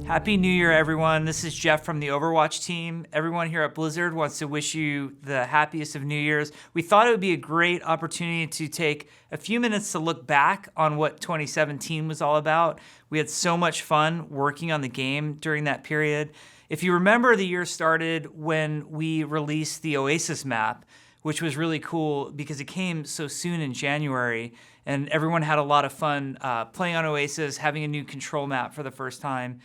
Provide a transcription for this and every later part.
Happy New Year, everyone. This is Jeff from the Overwatch team. Everyone here at Blizzard wants to wish you the happiest of New Year's. We thought it would be a great opportunity to take a few minutes to look back on what 2017 was all about. We had so much fun working on the game during that period. If you remember, the year started when we released the Oasis map, which was really cool because it came so soon in January, and everyone had a lot of fun playing on Oasis, having a new control map for the first time.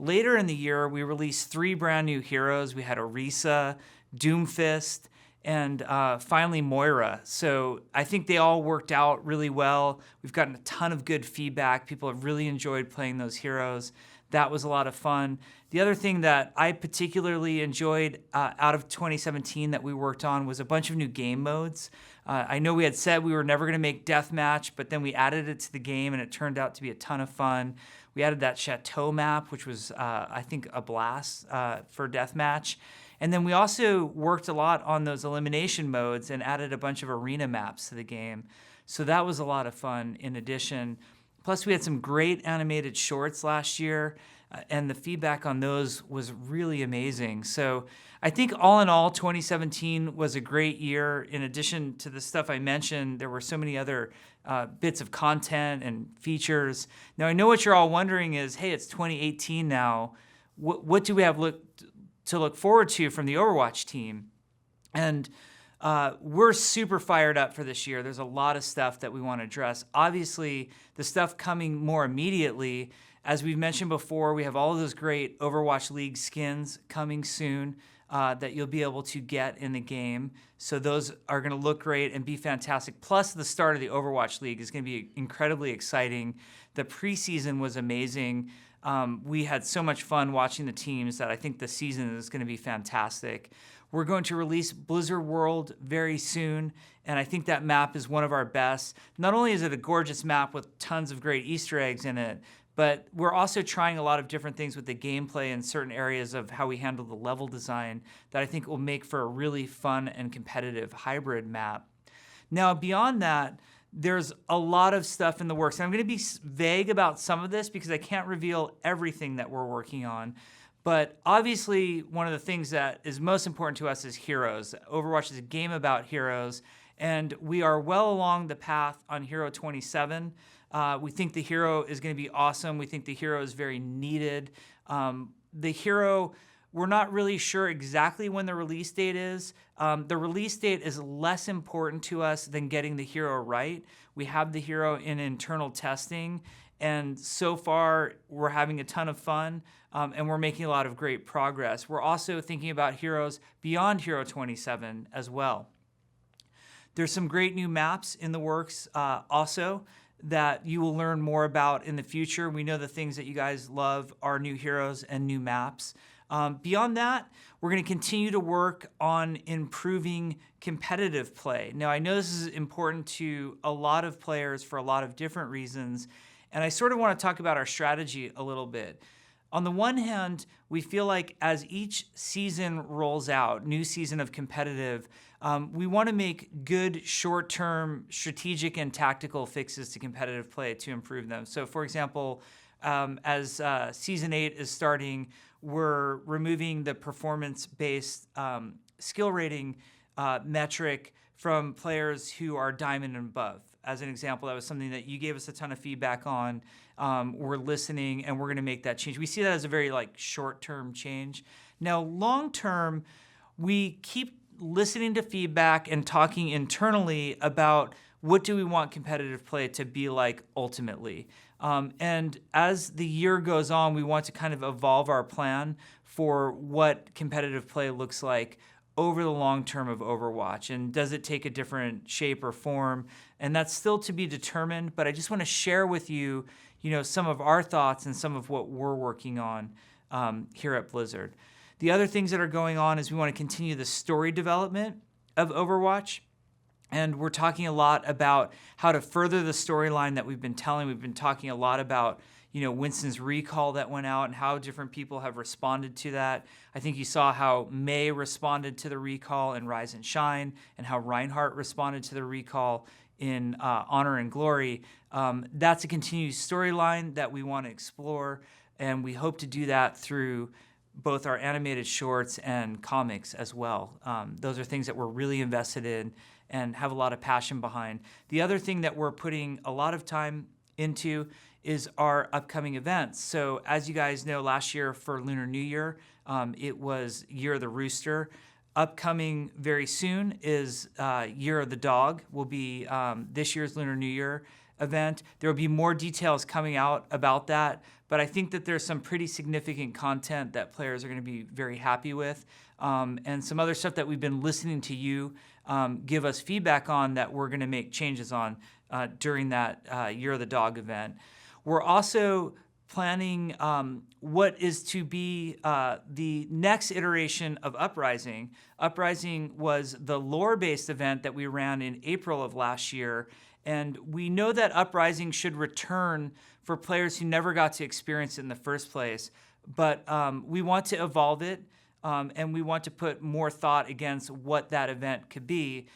Later in the year, we released 3 brand new heroes. We had Orisa, Doomfist, and finally Moira. So I think they all worked out really well. We've gotten a ton of good feedback. People have really enjoyed playing those heroes. That was a lot of fun. The other thing that I particularly enjoyed out of 2017 that we worked on was a bunch of new game modes. I know we had said we were never going to make deathmatch, but then we added it to the game, and it turned out to be a ton of fun. We added that Chateau map, which was, I think, a blast for deathmatch. And then we also worked a lot on those elimination modes and added a bunch of arena maps to the game. So that was a lot of fun in addition. Plus, we had some great animated shorts last year, and the feedback on those was really amazing. So I think all in all, 2017 was a great year. In addition to the stuff I mentioned, there were so many other bits of content and features. Now, I know what you're all wondering is, hey, it's 2018 now. What do we have to look forward to from the Overwatch team? And we're super fired up for this year. There's a lot of stuff that we want to address. Obviously, the stuff coming more immediately, as we've mentioned before, we have all of those great Overwatch League skins coming soon that you'll be able to get in the game. So those are going to look great and be fantastic. Plus, the start of the Overwatch League is going to be incredibly exciting. The preseason was amazing. We had so much fun watching the teams that I think the season is going to be fantastic. We're going to release Blizzard World very soon, and I think that map is one of our best. Not only is it a gorgeous map with tons of great Easter eggs in it, but we're also trying a lot of different things with the gameplay in certain areas of how we handle the level design that I think will make for a really fun and competitive hybrid map. Now, beyond that, there's a lot of stuff in the works. And I'm going to be vague about some of this because I can't reveal everything that we're working on. But obviously, one of the things that is most important to us is heroes. Overwatch is a game about heroes, and we are well along the path on Hero 27. We think the hero is going to be awesome. We think the hero is very needed. The hero, we're not really sure exactly when the release date is. The release date is less important to us than getting the hero right. We have the hero in internal testing, and so far we're having a ton of fun, and we're making a lot of great progress. We're also thinking about heroes beyond Hero 27 as well. There's some great new maps in the works also that you will learn more about in the future. We know the things that you guys love are new heroes and new maps. Beyond that, we're going to continue to work on improving competitive play. Now, I know this is important to a lot of players for a lot of different reasons, and I sort of want to talk about our strategy a little bit. On the one hand, we feel like as each season rolls out, new season of competitive, we want to make good short-term strategic and tactical fixes to competitive play to improve them. So, for example, as Season 8 is starting, we're removing the performance-based skill rating metric from players who are diamond and above. As an example, that was something that you gave us a ton of feedback on. We're listening, and we're going to make that change. We see that as a very short-term change. Now, long-term, we keep listening to feedback and talking internally about what do we want competitive play to be like ultimately. And as the year goes on, we want to kind of evolve our plan for what competitive play looks like over the long term of Overwatch. And does it take a different shape or form? And that's still to be determined, but I just want to share with you, some of our thoughts and some of what we're working on here at Blizzard. The other things that are going on is we want to continue the story development of Overwatch. And we're talking a lot about how to further the storyline that we've been telling. We've been talking a lot about, Winston's recall that went out and how different people have responded to that. I think you saw how May responded to the recall in Rise and Shine, and how Reinhardt responded to the recall in Honor and Glory. That's a continued storyline that we want to explore. And we hope to do that through both our animated shorts and comics as well. Those are things that we're really invested in and have a lot of passion behind. The other thing that we're putting a lot of time into is our upcoming events. So as you guys know, last year for Lunar New Year, it was Year of the Rooster. Upcoming very soon is Year of the Dog, will be this year's Lunar New Year event. There will be more details coming out about that, but I think that there's some pretty significant content that players are going to be very happy with, and some other stuff that we've been listening to you give us feedback on that we're going to make changes on during that Year of the Dog event. We're also planning what is to be the next iteration of Uprising. Uprising was the lore-based event that we ran in April of last year, and we know that Uprising should return for players who never got to experience it in the first place, but we want to evolve it, and we want to put more thought against what that event could be.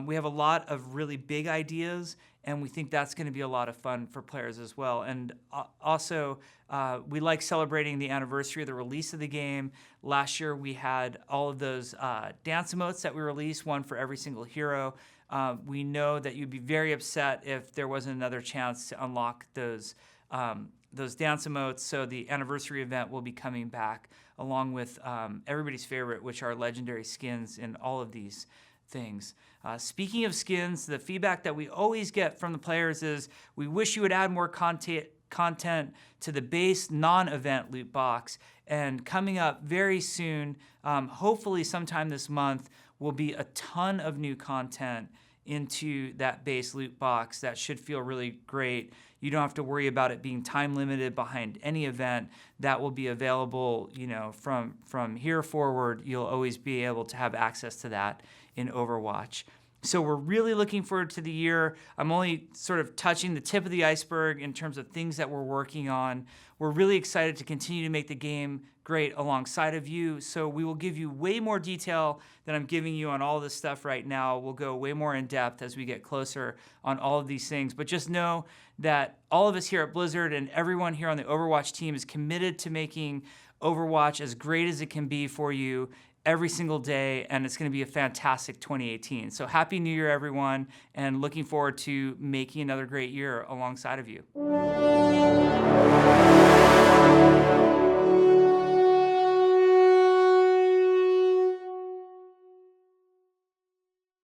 We have a lot of really big ideas, and we think that's going to be a lot of fun for players as well. And also, we like celebrating the anniversary of the release of the game. Last year, we had all of those dance emotes that we released, one for every single hero. We know that you'd be very upset if there wasn't another chance to unlock those dance emotes, so the anniversary event will be coming back along with everybody's favorite, which are legendary skins in all of these things. Speaking of skins, the feedback that we always get from the players is, we wish you would add more content to the base non-event loot box. And coming up very soon, hopefully sometime this month, will be a ton of new content into that base loot box that should feel really great. You don't have to worry about it being time limited behind any event. That will be available, from here forward. You'll always be able to have access to that in Overwatch. So we're really looking forward to the year. I'm only sort of touching the tip of the iceberg in terms of things that we're working on. We're really excited to continue to make the game great alongside of you. So we will give you way more detail than I'm giving you on all this stuff right now. We'll go way more in depth as we get closer on all of these things. But just know that all of us here at Blizzard and everyone here on the Overwatch team is committed to making Overwatch as great as it can be for you every single day, and it's going to be a fantastic 2018. So Happy New Year, everyone, and looking forward to making another great year alongside of you.